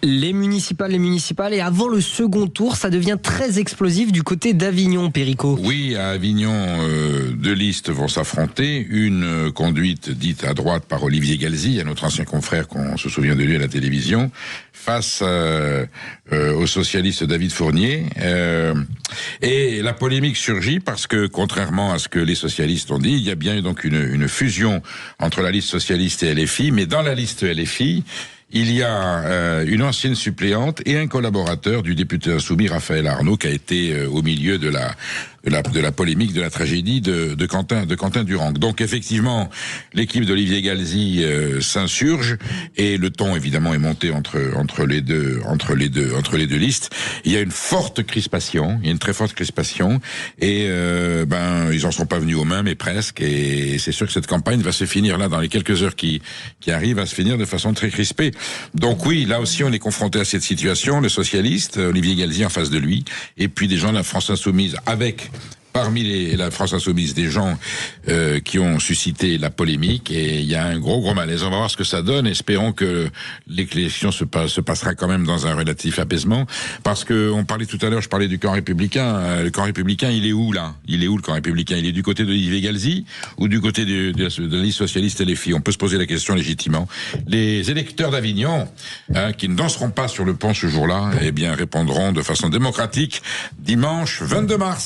Les municipales, et avant le second tour, ça devient très explosif du côté d'Avignon, Perico. Oui, à Avignon, deux listes vont s'affronter. Une conduite dite à droite par Olivier Galzi, un autre ancien confrère qu'on se souvient de lui à la télévision, face au socialiste David Fournier. Et la polémique surgit parce que, contrairement à ce que les socialistes ont dit, il y a bien eu donc une fusion entre la liste socialiste et LFI, mais dans la liste LFI, il y a une ancienne suppléante et un collaborateur du député insoumis Raphaël Arnaud qui a été au milieu de la polémique, de la tragédie de Quentin Durand. Donc effectivement, l'équipe d'Olivier Galzi s'insurge et le ton évidemment est monté entre les deux listes. Il y a une forte crispation, et ils en sont pas venus aux mains, mais presque. Et c'est sûr que cette campagne va se finir là dans les quelques heures qui arrivent, à se finir de façon très crispée. Donc oui, là aussi on est confronté à cette situation, le socialiste Olivier Galzi en face de lui, et puis des gens de la France Insoumise avec parmi la France Insoumise des gens qui ont suscité la polémique, et il y a un gros malaise. On va voir ce que ça donne. Espérons que l'élection se passera quand même dans un relatif apaisement, parce que on parlait tout à l'heure, je parlais du camp républicain. Le camp républicain, il est où là? Il est où le camp républicain? Il est du côté d'Olivier Galzi ou du côté de la liste socialiste et les filles? On peut se poser la question légitimement. Les électeurs d'Avignon, qui ne danseront pas sur le pont ce jour-là, eh bien répondront de façon démocratique dimanche 22 mars.